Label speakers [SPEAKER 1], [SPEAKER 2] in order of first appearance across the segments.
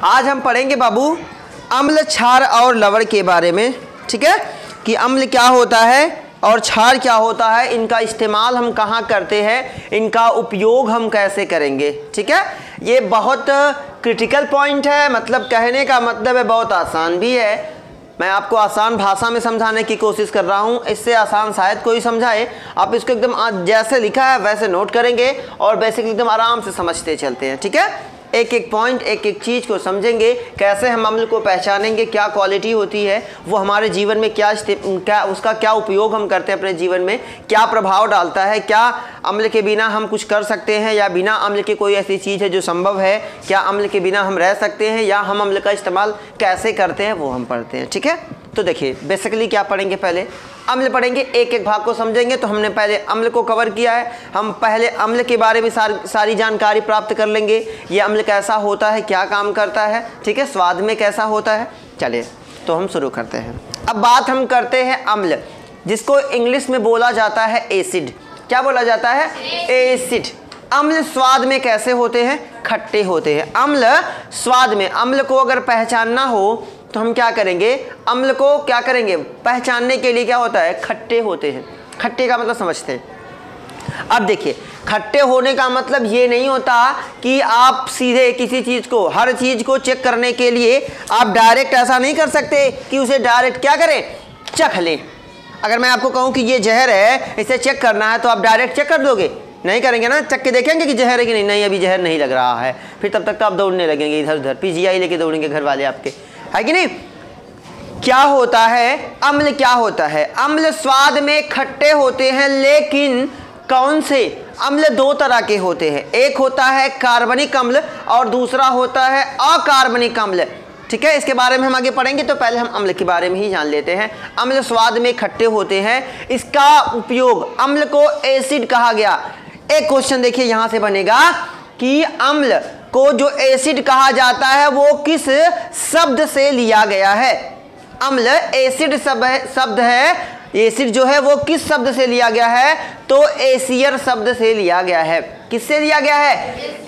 [SPEAKER 1] आज हम पढ़ेंगे बाबू अम्ल, क्षार और लवण के बारे में। ठीक है, कि अम्ल क्या होता है और क्षार क्या होता है, इनका इस्तेमाल हम कहाँ करते हैं, इनका उपयोग हम कैसे करेंगे। ठीक है, ये बहुत क्रिटिकल पॉइंट है। मतलब कहने का मतलब है बहुत आसान भी है। मैं आपको आसान भाषा में समझाने की कोशिश कर रहा हूँ, इससे आसान शायद कोई समझाए। आप इसको एकदम जैसे लिखा है वैसे नोट करेंगे और बेसिकली एकदम आराम से समझते चलते हैं। ठीक है, एक एक पॉइंट, एक एक चीज़ को समझेंगे, कैसे हम अम्ल को पहचानेंगे, क्या क्वालिटी होती है, वो हमारे जीवन में क्या उसका क्या उपयोग हम करते हैं अपने जीवन में, क्या प्रभाव डालता है, क्या अम्ल के बिना हम कुछ कर सकते हैं या बिना अम्ल के कोई ऐसी चीज़ है जो संभव है, क्या अम्ल के बिना हम रह सकते हैं या हम अम्ल का इस्तेमाल कैसे करते हैं, वो हम पढ़ते हैं। ठीक है, तो देखिए बेसिकली क्या पढ़ेंगे, पहले अम्ल पढ़ेंगे, एक एक भाग को समझेंगे। तो हमने पहले अम्ल को कवर किया है, हम पहले अम्ल के बारे में सारी जानकारी प्राप्त कर लेंगे। ये अम्ल कैसा होता है, क्या काम करता है, ठीक है, स्वाद में कैसा होता है। चलिए तो हम शुरू करते हैं। अब बात हम करते हैं अम्ल, जिसको इंग्लिश में बोला जाता है एसिड। क्या बोला जाता है? एसिड। अम्ल स्वाद में कैसे होते हैं? खट्टे होते हैं। अम्ल स्वाद में, अम्ल को अगर पहचानना हो तो हम क्या करेंगे, अम्ल को क्या करेंगे, पहचानने के लिए क्या होता है, खट्टे होते हैं। खट्टे का मतलब समझते हैं। अब देखिए, खट्टे होने का मतलब ये नहीं होता कि आप सीधे किसी चीज़ को, हर चीज़ को चेक करने के लिए आप डायरेक्ट ऐसा नहीं कर सकते कि उसे डायरेक्ट क्या करें, चख लें। अगर मैं आपको कहूँ कि ये जहर है, इसे चेक करना है, तो आप डायरेक्ट चेक कर दोगे? नहीं करेंगे ना, चख के देखेंगे कि जहर है कि नहीं। नहीं, अभी जहर नहीं लग रहा है, फिर तब तक तो आप दौड़ने लगेंगे इधर उधर, पीजीआई लेके दौड़ेंगे घर वाले आपके, है कि नहीं। क्या होता है अम्ल, क्या होता है अम्ल? स्वाद में खट्टे होते हैं, लेकिन कौन से अम्ल? दो तरह के होते हैं, एक होता है कार्बनिक अम्ल और दूसरा होता है अकार्बनिक अम्ल। ठीक है, इसके बारे में हम आगे पढ़ेंगे, तो पहले हम अम्ल के बारे में ही जान लेते हैं। अम्ल स्वाद में खट्टे होते हैं, इसका उपयोग, अम्ल को एसिड कहा गया। एक क्वेश्चन देखिए यहां से बनेगा कि अम्ल को जो एसिड कहा जाता है वो किस शब्द से लिया गया है। अम्ल एसिड शब्द है, एसिड जो है वो किस शब्द से लिया गया है, तो एसियर शब्द से लिया गया है। किससे लिया गया है?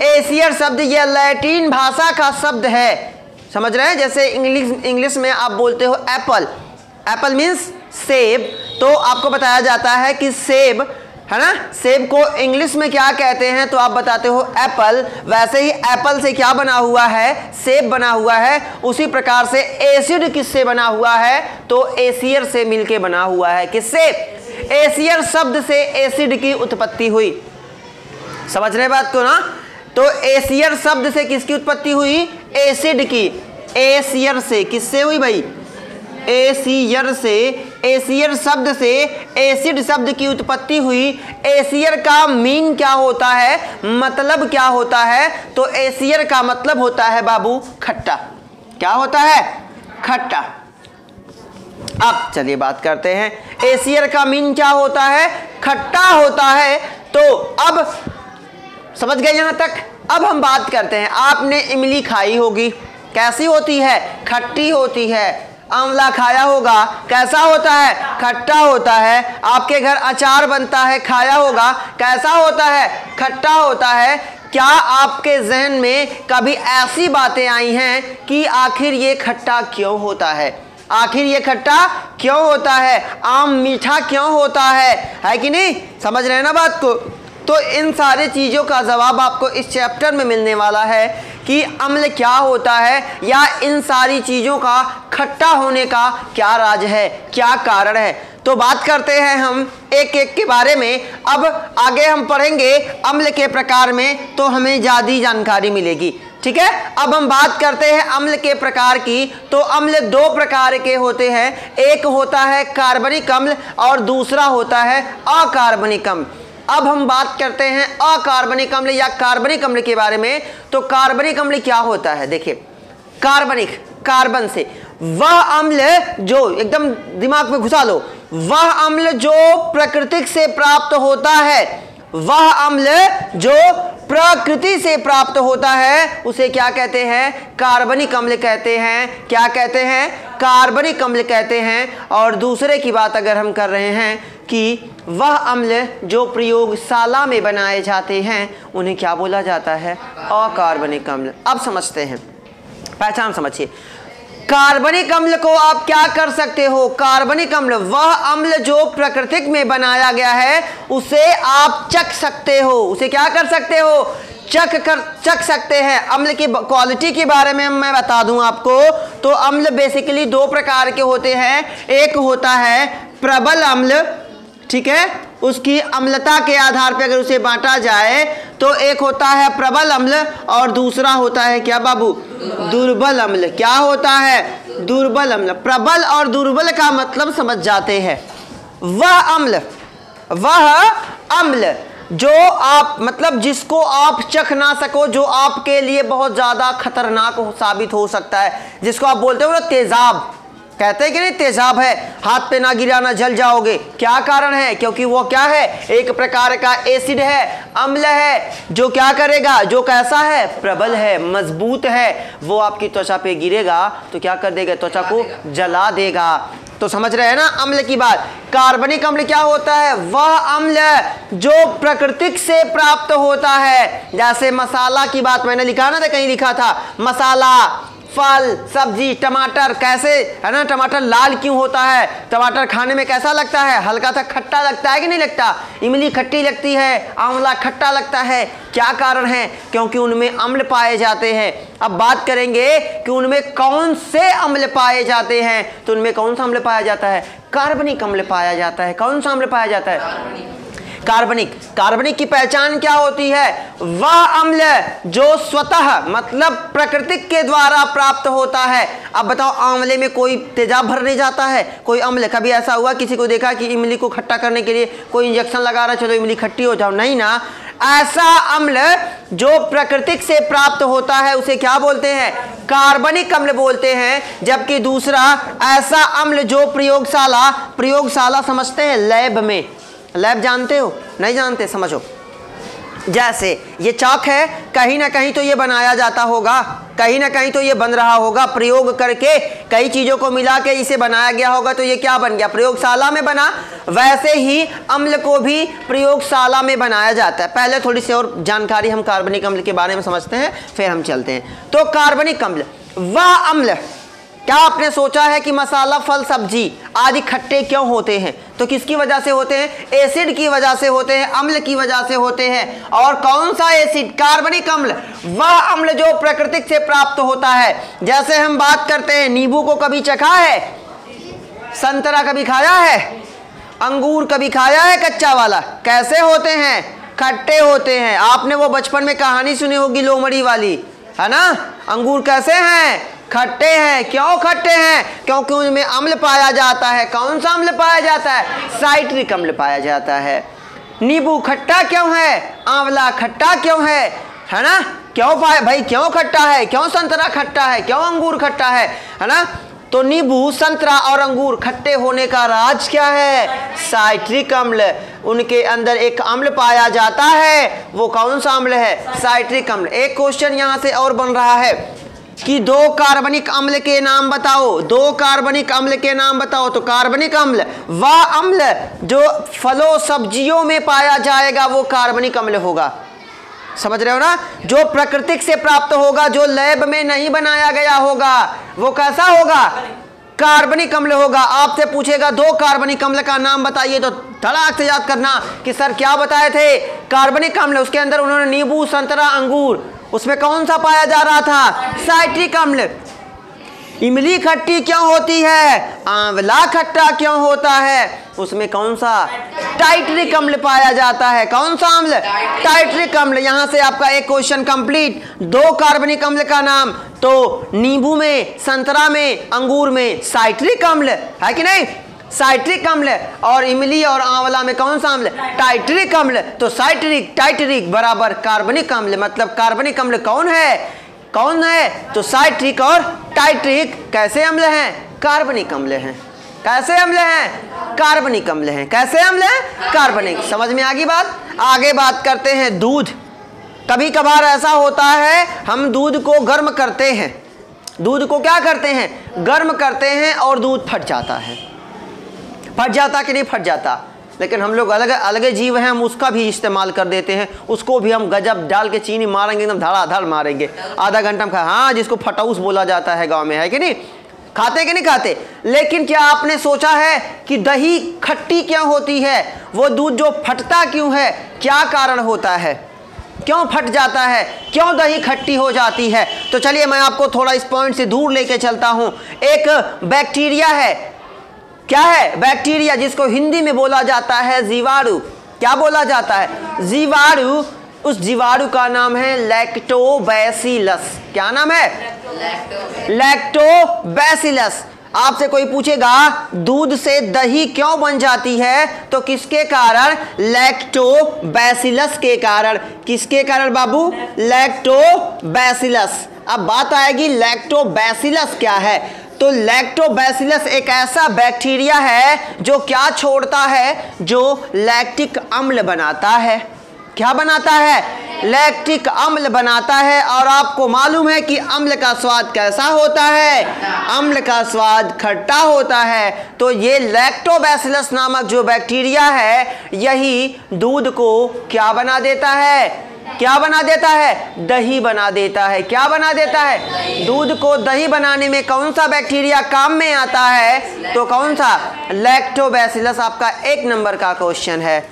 [SPEAKER 1] एसियर शब्द। यह लैटिन भाषा का शब्द है, समझ रहे हैं। जैसे इंग्लिश में आप बोलते हो एप्पल, एप्पल मीन्स सेब, तो आपको बताया जाता है कि सेब है ना, सेब को इंग्लिश में क्या कहते हैं, तो आप बताते हो एप्पल। वैसे ही एप्पल से क्या बना हुआ है, सेब बना हुआ है। उसी प्रकार से एसिड किससे बना हुआ है, तो एसियर से मिलके बना हुआ है। किससे? एसियर शब्द से एसिड की उत्पत्ति हुई। समझ रहे बात को ना। तो एसियर शब्द से किसकी उत्पत्ति हुई? एसिड की। एसियर से, किससे हुई भाई? एसियर से, एसियर शब्द से एसिड शब्द की उत्पत्ति हुई। एसियर का मीन क्या होता है, मतलब क्या होता है, तो एसियर का मतलब होता है बाबू खट्टा। क्या होता है? खट्टा। अब चलिए बात करते हैं, एसियर का मीन क्या होता है? खट्टा होता है। तो अब समझ गए यहां तक। अब हम बात करते हैं, आपने इमली खाई होगी, कैसी होती है? खट्टी होती है। आंवला खाया होगा, कैसा होता है? खट्टा होता है। आपके घर अचार बनता है, खाया होगा, कैसा होता है? खट्टा होता है। क्या आपके जहन में कभी ऐसी बातें आई हैं कि आखिर ये खट्टा क्यों होता है, आखिर ये खट्टा क्यों होता है, आम मीठा क्यों होता है कि नहीं? समझ रहे हैं ना बात को। तो इन सारी चीज़ों का जवाब आपको इस चैप्टर में मिलने वाला है कि अम्ल क्या होता है, या इन सारी चीज़ों का खट्टा होने का क्या राज है, क्या कारण है। तो बात करते हैं हम एक एक के बारे में। अब आगे हम पढ़ेंगे अम्ल के प्रकार में, तो हमें ज़्यादा जानकारी मिलेगी। ठीक है, अब हम बात करते हैं अम्ल के प्रकार की। तो अम्ल दो प्रकार के होते हैं, एक होता है कार्बनिक अम्ल और दूसरा होता है अकार्बनिक अम्ल। अब हम बात करते हैं अकार्बनिक अम्ल या कार्बनिक अम्ल के बारे में। तो कार्बनिक अम्ल क्या होता है? देखिए, कार्बनिक, कार्बन से, वह अम्ल जो, एकदम दिमाग में घुसा लो, वह अम्ल जो प्राकृतिक से प्राप्त होता है, वह अम्ल जो प्रकृति से प्राप्त होता है, उसे क्या कहते हैं? कार्बनिक अम्ल कहते हैं। क्या कहते हैं? कार्बनिक अम्ल कहते हैं। और दूसरे की बात अगर हम कर रहे हैं कि वह अम्ल जो प्रयोगशाला में बनाए जाते हैं उन्हें क्या बोला जाता है? अकार्बनिक अम्ल। अब समझते हैं, पहचान समझिए। कार्बनिक अम्ल को आप क्या कर सकते हो? कार्बनिक अम्ल वह अम्ल जो प्राकृतिक में बनाया गया है उसे आप चख सकते हो। उसे क्या कर सकते हो? चख सकते हैं। अम्ल की क्वालिटी के बारे में मैं बता दूं आपको, तो अम्ल बेसिकली दो प्रकार के होते हैं। एक होता है प्रबल अम्ल, ठीक है, उसकी अम्लता के आधार पर अगर उसे बांटा जाए तो एक होता है प्रबल अम्ल और दूसरा होता है क्या बाबू? दुर्बल अम्ल। क्या होता है? दुर्बल अम्ल। प्रबल और दुर्बल का मतलब समझ जाते हैं। वह अम्ल जो आप मतलब जिसको आप चख ना सको, जो आपके लिए बहुत ज्यादा खतरनाक साबित हो सकता है, जिसको आप बोलते हो ना तेजाब, कहते हैं कि नहीं तेजाब है, हाथ पे ना गिराना जल जाओगे। क्या कारण है? क्योंकि वो क्या है? एक प्रकार का एसिड है, अम्ल है, जो क्या करेगा? जो कैसा है? प्रबल है, मजबूत है। वो आपकी त्वचा पे गिरेगा तो क्या कर देगा? त्वचा को जला देगा। तो समझ रहे हैं ना अम्ल की बात। कार्बनिक अम्ल क्या होता है? वह अम्ल जो प्राकृतिक से प्राप्त होता है। जैसे मसाला की बात मैंने लिखा ना था, कहीं लिखा था मसाला, फल, सब्जी, टमाटर, कैसे है ना? टमाटर लाल क्यों होता है? टमाटर खाने में कैसा लगता है? हल्का सा खट्टा लगता है कि नहीं लगता? इमली खट्टी लगती है, आंवला खट्टा लगता है। क्या कारण है? क्योंकि उनमें अम्ल पाए जाते हैं। अब बात करेंगे कि उनमें कौन से अम्ल पाए जाते हैं, तो उनमें कौन सा अम्ल पाया जाता है? कार्बनिक अम्ल पाया जाता है। कौन सा अम्ल पाया जाता है? कार्बनिक की पहचान क्या होती है? वह अम्ल जो स्वतः मतलब प्रकृतिक के द्वारा प्राप्त होता है। अब बताओ, आंवले में कोई तेजाब भरने जाता है? कोई अम्ल कभी ऐसा हुआ किसी को देखा कि इमली को खट्टा करने के लिए कोई इंजेक्शन लगा रहा है, चलो इमली खट्टी हो जाओ? नहीं ना। ऐसा अम्ल जो प्रकृतिक से प्राप्त होता है उसे क्या बोलते हैं? कार्बनिक अम्ल बोलते हैं। जबकि दूसरा ऐसा अम्ल जो प्रयोगशाला समझते हैं, लैब में, लैब जानते हो? नहीं जानते? समझो, जैसे ये चॉक है, कहीं ना कहीं तो ये बनाया जाता होगा, कहीं ना कहीं तो ये बन रहा होगा, प्रयोग करके कई चीजों को मिला के इसे बनाया गया होगा, तो ये क्या बन गया? प्रयोगशाला में बना। वैसे ही अम्ल को भी प्रयोगशाला में बनाया जाता है। पहले थोड़ी सी और जानकारी हम कार्बनिक अम्ल के बारे में समझते हैं, फिर हम चलते हैं। तो कार्बनिक अम्ल वह अम्ल, क्या आपने सोचा है कि मसाला, फल, सब्जी आदि खट्टे क्यों होते हैं? तो किसकी वजह से होते हैं? एसिड की वजह से होते हैं, अम्ल की वजह से होते हैं। और कौन सा एसिड? कार्बनिक अम्ल। वह अम्ल जो प्राकृतिक से प्राप्त होता है। जैसे हम बात करते हैं, नींबू को कभी चखा है? संतरा कभी खाया है? अंगूर कभी खाया है कच्चा वाला? कैसे होते हैं? खट्टे होते हैं। आपने वो बचपन में कहानी सुनी होगी लोमड़ी वाली, है ना? अंगूर कैसे हैं? खट्टे हैं। क्यों खट्टे हैं? क्योंकि उनमें अम्ल पाया जाता है। कौन सा अम्ल पाया जाता है? साइट्रिक अम्ल पाया जाता है। नींबू खट्टा क्यों है? आंवला खट्टा क्यों है ना? क्यों पाया भाई? क्यों खट्टा है? क्यों संतरा खट्टा है? क्यों अंगूर खट्टा है ना? तो नींबू, संतरा और अंगूर खट्टे होने का राज क्या है? साइट्रिक अम्ल। उनके अंदर एक अम्ल पाया जाता है, वो कौन सा अम्ल है? साइट्रिक अम्ल। एक क्वेश्चन यहां से और बन रहा है कि दो कार्बनिक अम्ल के नाम बताओ। दो कार्बनिक अम्ल के नाम बताओ। तो कार्बनिक अम्ल वह अम्ल जो फलों सब्जियों में पाया जाएगा वो कार्बनिक अम्ल होगा। समझ रहे हो ना? जो प्राकृतिक से प्राप्त होगा, जो लैब में नहीं बनाया गया होगा, वो कैसा होगा? कार्बनिक अम्ल होगा। आपसे पूछेगा दो कार्बनिक अम्ल का नाम बताइए, तो धड़ाक से याद करना कि सर क्या बताए थे? कार्बनिक अम्ल। उसके अंदर उन्होंने नींबू, संतरा, अंगूर, उसमें कौन सा पाया जा रहा था? साइट्रिक अम्ल। इमली खट्टी क्यों होती है? आंवला खट्टा क्यों होता है? उसमें कौन सा? टाइट्रिक अम्ल पाया जाता है। कौन सा अम्ल? टाइट्रिक अम्ल। यहां से आपका एक क्वेश्चन कंप्लीट। दो कार्बनिक अम्ल का नाम, तो नींबू में, संतरा में, अंगूर में साइट्रिक अम्ल है कि नहीं? साइट्रिक अम्ल। और इमली और आंवला में कौन सा अम्ल? टाइट्रिक अम्ल। तो साइट्रिक, टाइट्रिक बराबर कार्बनिक अम्ल। मतलब कार्बनिक अम्ल कौन है? कौन है? तो साइट्रिक और टाइट्रिक कैसे अम्ल हैं? कार्बनिक अम्ल हैं। कैसे अम्ल हैं? कार्बनिक अम्ल हैं। कैसे अम्ल हैं? कार्बनिक। समझ में आ गई बात? आगे बात करते हैं दूध। कभी कभार ऐसा होता है हम दूध को गर्म करते हैं। दूध को क्या करते हैं? गर्म करते हैं और दूध फट जाता है। फट जाता कि नहीं फट जाता? लेकिन हम लोग अलग अलग जीव हैं, हम उसका भी इस्तेमाल कर देते हैं, उसको भी हम गजब डाल के चीनी मारेंगे, एकदम धड़ाधड़ मारेंगे, आधा घंटा में खा, हाँ जिसको फटौस बोला जाता है गांव में, है कि नहीं? खाते कि नहीं खाते? लेकिन क्या आपने सोचा है कि दही खट्टी क्यों होती है? वो दूध जो फटता क्यों है, क्या कारण होता है, क्यों फट जाता है, क्यों दही खट्टी हो जाती है? तो चलिए मैं आपको थोड़ा इस पॉइंट से दूर लेके चलता हूं। एक बैक्टीरिया है, क्या है? बैक्टीरिया, जिसको हिंदी में बोला जाता है जीवाणु। क्या बोला जाता है? जीवाणु। उस जीवाणु का नाम है लैक्टोबैसिलस। क्या नाम है? लैक्टोबैसिलस। आपसे कोई पूछेगा दूध से दही क्यों बन जाती है, तो किसके कारण? लैक्टोबैसिलस के कारण। किसके कारण बाबू? लैक्टोबैसिलस। अब बात आएगी लैक्टोबैसिलस क्या है। तो लैक्टोबैसिलस एक ऐसा बैक्टीरिया है जो क्या छोड़ता है? जो लैक्टिक अम्ल बनाता है। क्या बनाता है? लैक्टिक अम्ल बनाता है। और आपको मालूम है कि अम्ल का स्वाद कैसा होता है? अम्ल का स्वाद खट्टा होता है। तो ये लैक्टोबैसिलस नामक जो बैक्टीरिया है, यही दूध को क्या बना देता है? क्या बना देता है? दही बना देता है। क्या बना देता है? दूध को दही बनाने में कौन सा बैक्टीरिया काम में आता है? तो कौन सा? लैक्टोबैसिलस। आपका 1 नंबर का क्वेश्चन है।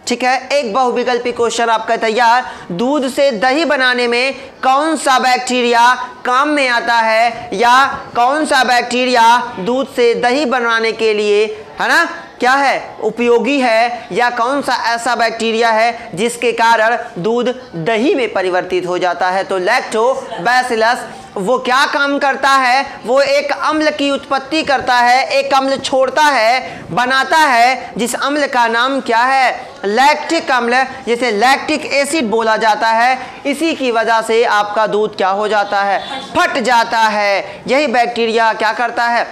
[SPEAKER 1] ठीक है, एक बहुविकल्पी क्वेश्चन आपका तैयार। दूध से दही बनाने में कौन सा बैक्टीरिया काम में आता है, या कौन सा बैक्टीरिया दूध से दही बनाने के लिए, है ना, क्या है, उपयोगी है, या कौन सा ऐसा बैक्टीरिया है जिसके कारण दूध दही में परिवर्तित हो जाता है? तो लैक्टोबैसिलस वो क्या काम करता है? वो एक अम्ल की उत्पत्ति करता है, एक अम्ल छोड़ता है, बनाता है, जिस अम्ल का नाम क्या है? लैक्टिक अम्ल, जिसे लैक्टिक एसिड बोला जाता है। इसी की वजह से आपका दूध क्या हो जाता है? फट जाता है। यही बैक्टीरिया क्या करता है?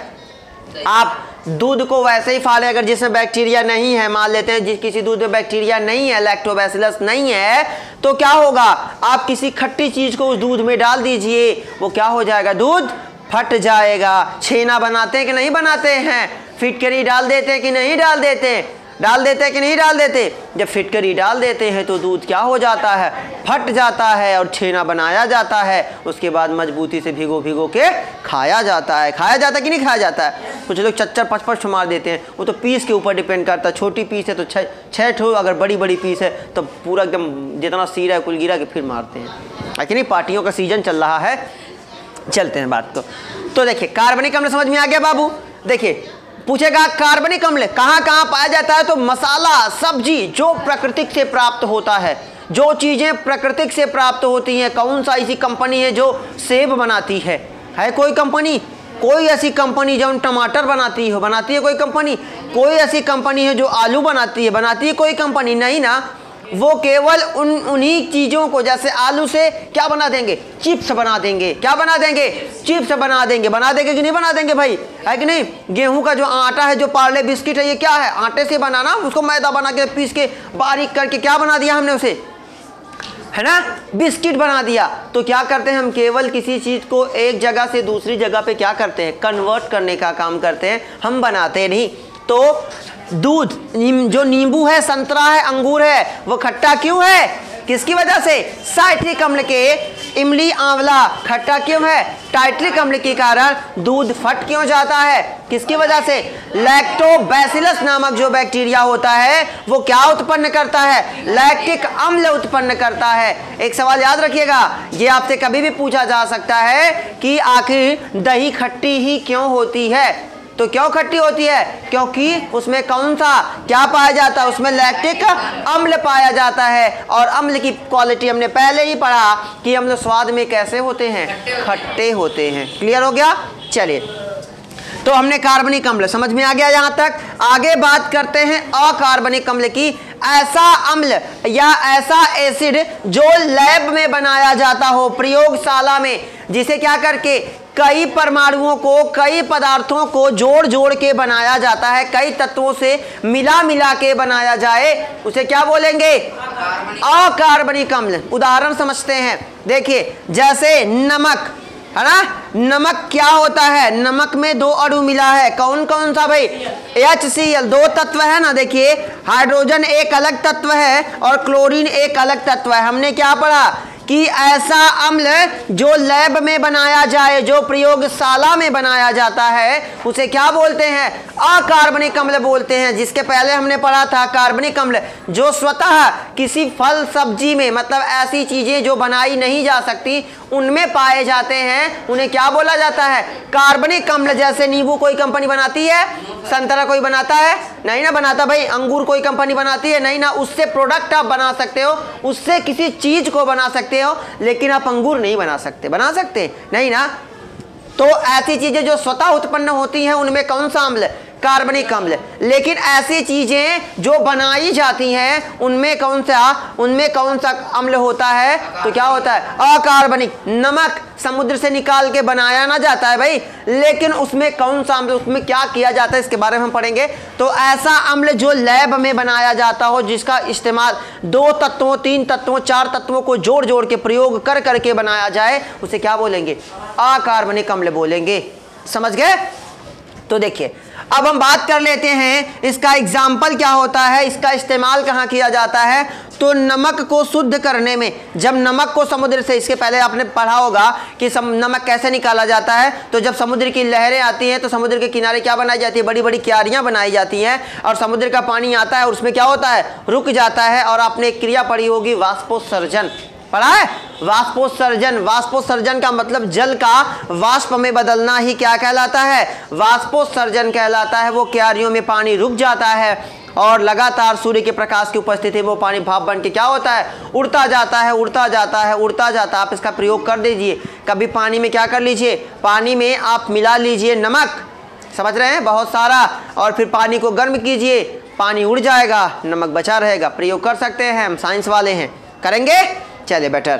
[SPEAKER 1] आप दूध को वैसे ही फाड़े, अगर जिसमें बैक्टीरिया नहीं है, मान लेते हैं जिस किसी दूध में बैक्टीरिया नहीं है, लैक्टोबैसिलस नहीं है, तो क्या होगा? आप किसी खट्टी चीज को उस दूध में डाल दीजिए, वो क्या हो जाएगा? दूध फट जाएगा। छेना बनाते हैं कि नहीं बनाते हैं? फिटकरी डाल देते हैं कि नहीं डाल देते? डाल देते हैं कि नहीं डाल देते? जब फिटकरी डाल देते हैं तो दूध क्या हो जाता है? फट जाता है और छेना बनाया जाता है। उसके बाद मजबूती से भिगो भिगो के खाया जाता है। खाया जाता है कि नहीं खाया जाता है? कुछ लोग 4-5 मार देते हैं, वो तो पीस के ऊपर डिपेंड करता है। छोटी पीस है तो 6 ठो, अगर बड़ी बड़ी पीस है तो पूरा एकदम जितना सीरा है कुल गिरा के फिर मारते हैं। कि नहीं, पार्टियों का सीजन चल रहा है। चलते हैं बात को। तो देखिए कार्बनिक अम्ल समझ में आ गया बाबू। देखिए पूछेगा कार्बनिक अम्ल कहाँ कहाँ पाया जाता है? तो मसाला, सब्जी, जो प्रकृति से प्राप्त होता है, जो चीज़ें प्रकृति से प्राप्त होती हैं। कौन सा ऐसी कंपनी है जो सेब बनाती है कोई कंपनी? कोई ऐसी कंपनी जो टमाटर बनाती है कोई कंपनी? कोई ऐसी कंपनी है जो आलू बनाती है कोई कंपनी? नहीं ना। वो केवल उन्हीं चीज़ों को, जैसे आलू से क्या बना देंगे? चिप्स बना देंगे। क्या बना देंगे? चिप्स बना देंगे। बना देंगे कि नहीं बना देंगे भाई? है कि नहीं? गेहूं का जो आटा है, जो पार्ले बिस्किट है, ये क्या है? आटे से बनाना, उसको मैदा बना के पीस के बारीक करके क्या बना दिया हमने उसे, है ना, बिस्किट बना दिया। तो क्या करते हैं हम? केवल किसी चीज़ को एक जगह से दूसरी जगह पे क्या करते हैं? कन्वर्ट करने का काम करते हैं, हम बनाते नहीं। तो दूध, जो नींबू है, संतरा है, अंगूर है, वो खट्टा क्यों है? किसकी वजह से? साइट्रिक अम्ल के। इमली, आंवला खट्टा क्यों है? टाइट्रिक अम्ल के कारण। दूध फट क्यों जाता है? किसकी वजह से? लैक्टोबैसिलस नामक जो बैक्टीरिया होता है वो क्या उत्पन्न करता है? लैक्टिक अम्ल उत्पन्न करता है। एक सवाल याद रखिएगा, ये आपसे कभी भी पूछा जा सकता है कि आखिर दही खट्टी ही क्यों होती है? तो क्यों खट्टी होती है? क्योंकि उसमें कौन सा क्या पाया जाता है? उसमें लैक्टिक अम्ल पाया जाता है। और अम्ल की क्वालिटी हमने पहले ही पढ़ा कि अम्ल स्वाद में कैसे होते हैं? खट्टे होते हैं। क्लियर हो गया? चलिए, तो हमने कार्बनिक अम्ल समझ में आ गया यहाँ तक। आगे बात करते हैं अकार्बनिक अम्ल की। ऐसा अम्ल या ऐसा एसिड जो लैब में बनाया जाता हो, प्रयोगशाला में, जिसे क्या करके कई परमाणुओं को, कई पदार्थों को जोड़ जोड़ के बनाया जाता है, कई तत्वों से मिला मिला के बनाया जाए, उसे क्या बोलेंगे? अकार्बनिक अम्ल। उदाहरण समझते हैं। देखिए, जैसे नमक, है ना। नमक क्या होता है, नमक में दो अणु मिला है, कौन कौन सा भाई, HCl, दो तत्व है ना। देखिए हाइड्रोजन एक अलग तत्व है और क्लोरीन एक अलग तत्व है। हमने क्या पढ़ा कि ऐसा अम्ल जो लैब में बनाया जाए, जो प्रयोगशाला में बनाया जाता है, उसे क्या बोलते हैं, अकार्बनिक अम्ल बोलते हैं। जिसके पहले हमने पढ़ा था कार्बनिक अम्ल, जो स्वतः किसी फल सब्जी में, मतलब ऐसी चीजें जो बनाई नहीं जा सकती उनमें पाए जाते हैं, उन्हें क्या बोला जाता है, कार्बनिक अम्ल। जैसे नींबू कोई कंपनी बनाती है, संतरा कोई बनाता है, नहीं ना बनाता भाई। अंगूर कोई कंपनी बनाती है, नहीं ना। उससे प्रोडक्ट आप बना सकते हो, उससे किसी चीज को बना सकते हो, लेकिन आप अंगूर नहीं बना सकते। बना सकते नहीं ना। तो ऐसी चीजें जो स्वतः उत्पन्न होती हैं उनमें कौन सा अम्ल, कार्बनिक अम्ल। लेकिन ऐसी चीजें जो बनाई जाती हैं उनमें कौन सा अम्ल होता है, तो क्या होता है, अकार्बनिक। नमक समुद्र से निकाल के बनाया ना जाता है भाई, लेकिन उसमें कौन सा अम्ल, उसमें क्या किया जाता है, इसके बारे में हम पढ़ेंगे। तो ऐसा अम्ल जो लैब में बनाया जाता हो, जिसका इस्तेमाल दो तत्वों, तीन तत्वों, चार तत्वों को जोड़ जोड़ के प्रयोग कर करके बनाया जाए, उसे क्या बोलेंगे, अकार्बनिक अम्ल बोलेंगे। समझ गए। तो देखिए अब हम बात कर लेते हैं इसका एग्जाम्पल क्या होता है, इसका इस्तेमाल कहाँ किया जाता है। तो नमक को शुद्ध करने में, जब नमक को समुद्र से, इसके पहले आपने पढ़ा होगा कि नमक कैसे निकाला जाता है। तो जब समुद्र की लहरें आती हैं तो समुद्र के किनारे क्या बनाई जाती है, बड़ी बड़ी क्यारियां बनाई जाती हैं, और समुद्र का पानी आता है और उसमें क्या होता है, रुक जाता है। और आपने एक क्रिया पढ़ी होगी, वाष्पोत्सर्जन पढ़ा है। वाष्पोत्सर्जन, वाष्पोत्सर्जन का मतलब जल का वाष्प में बदलना ही क्या कहलाता है, वाष्पोत्सर्जन कहलाता है। वो क्यारियों में पानी रुक जाता है और लगातार सूर्य के प्रकाश की उपस्थिति में वो पानी भाप बन के क्या होता है, उड़ता जाता है, उड़ता जाता है, उड़ता जाता है। आप इसका प्रयोग कर दीजिए कभी पानी में, क्या कर लीजिए, पानी में आप मिला लीजिए नमक, समझ रहे हैं, बहुत सारा, और फिर पानी को गर्म कीजिए, पानी उड़ जाएगा, नमक बचा रहेगा। प्रयोग कर सकते हैं, हम साइंस वाले हैं, करेंगे। चलिए बेटर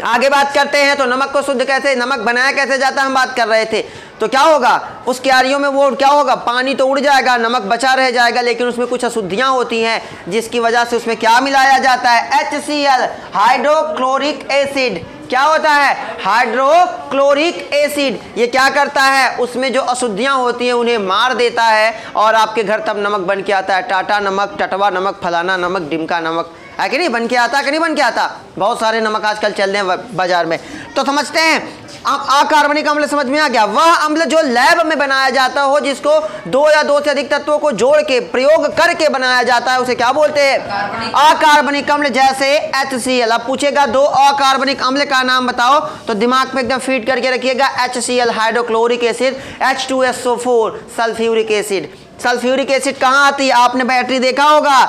[SPEAKER 1] आगे बात करते हैं। तो नमक को शुद्ध कैसे, नमक बनाया कैसे जाता है, हम बात कर रहे थे। तो क्या होगा, उस क्यारियों में वो क्या होगा, पानी तो उड़ जाएगा, नमक बचा रह जाएगा, लेकिन उसमें कुछ अशुद्धियां होती हैं, जिसकी वजह से उसमें क्या मिलाया जाता है, HCl, हाइड्रोक्लोरिक एसिड। क्या होता है, हाइड्रोक्लोरिक एसिड। ये क्या करता है, उसमें जो अशुद्धियां होती हैं उन्हें मार देता है, और आपके घर तब नमक बन के आता है। टाटा नमक, टटवा नमक, फलाना नमक, डिमका नमक, है कि नहीं, बन के आता कि नहीं बन के आता। बहुत सारे नमक आजकल चल रहे हैं बाजार में। तो समझते हैं, अकार्बनिक अम्ल समझ में आ गया, वह अम्ल जो लैब में बनाया जाता हो, जिसको दो या दो से अधिक तत्वों को जोड़ के प्रयोग करके बनाया जाता है, उसे क्या बोलते हैं, अकार्बनिक अम्ल। जैसे HCl। अब पूछेगा दो अकार्बनिक अम्ल का नाम बताओ, तो दिमाग में एकदम फीड करके रखिएगा, HCl hydrochloric acid, H2SO4 sulphuric acid. Sulphuric acid कहाँ आती है, आपने बैटरी देखा होगा,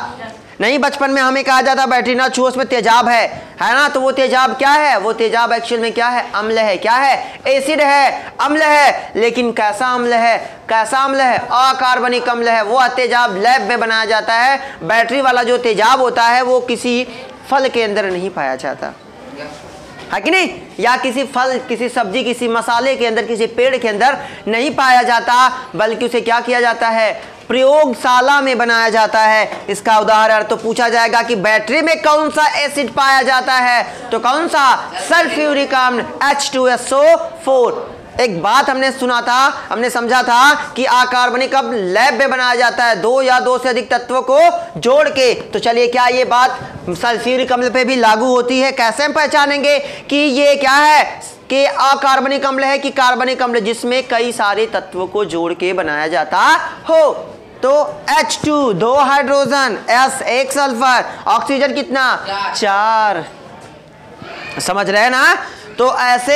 [SPEAKER 1] नहीं, बचपन में हमें कहा जाता बैटरी ना छुओ, उसमें तेजाब है ना। तो वो तेजाब क्या है, वो तेजाब एक्चुअल में क्या है, अम्ल है। क्या है, एसिड है, अम्ल है। लेकिन कैसा अम्ल है, कैसा अम्ल है, अकार्बनिक अम्ल है। वो तेजाब लैब में बनाया जाता है। बैटरी वाला जो तेजाब होता है वो किसी फल के अंदर नहीं पाया जाता, है कि नहीं, या किसी फल, किसी सब्जी, किसी मसाले के अंदर, किसी पेड़ के अंदर नहीं पाया जाता, बल्कि उसे क्या किया जाता है, प्रयोगशाला में बनाया जाता है। इसका उदाहरण तो पूछा जाएगा कि बैटरी में कौन सा एसिड पाया जाता है, तो कौन सा, सल्फ्यूरिक अम्ल, H2SO4। एक बात हमने सुना था, हमने समझा था कि अकार्बनिक अम्ल लैब में बनाया जाता है, दो या दो से अधिक तत्वों को जोड़ के। तो चलिए, क्या ये बात सल्फ्यूरिक अम्ल पे भी लागू होती है। कैसे हम पहचानेंगे कि ये क्या है, कि अकार्बनिक अम्ल है कि कार्बनिक अम्ल, जिसमें कई सारे तत्वों को जोड़ के बनाया जाता हो। तो H2 दो हाइड्रोजन, S एक सल्फर, ऑक्सीजन कितना, 4। समझ रहे हैं ना। तो ऐसे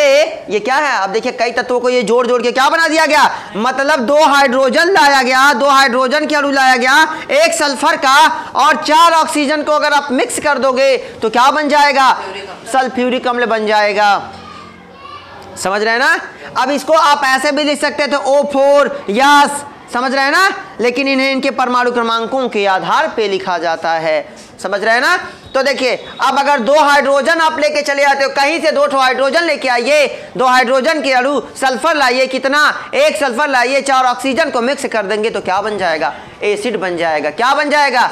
[SPEAKER 1] ये क्या है, अब देखिए कई तत्वों को ये जोड़ जोड़ के क्या बना दिया गया, मतलब दो हाइड्रोजन लाया गया, दो हाइड्रोजन के अणु लाया गया, एक सल्फर का और 4 ऑक्सीजन को अगर आप मिक्स कर दोगे तो क्या बन जाएगा, सल्फ्यूरिक अम्ल बन जाएगा। समझ रहे हैं ना। अब इसको आप ऐसे भी लिख सकते थे, O4, यस, समझ रहे हैं ना, लेकिन इन्हें इनके परमाणु क्रमांकों के आधार पे लिखा जाता है। समझ रहे हैं ना। तो देखिए अब अगर 2 हाइड्रोजन आप लेके चले आते हो, कहीं से 2 हाइड्रोजन लेके आइए, 2 हाइड्रोजन के अणु, सल्फर लाइए, कितना 1 सल्फर लाइए, 4 ऑक्सीजन को मिक्स कर देंगे तो क्या बन जाएगा? एसिड बन जाएगा। क्या बन जाएगा?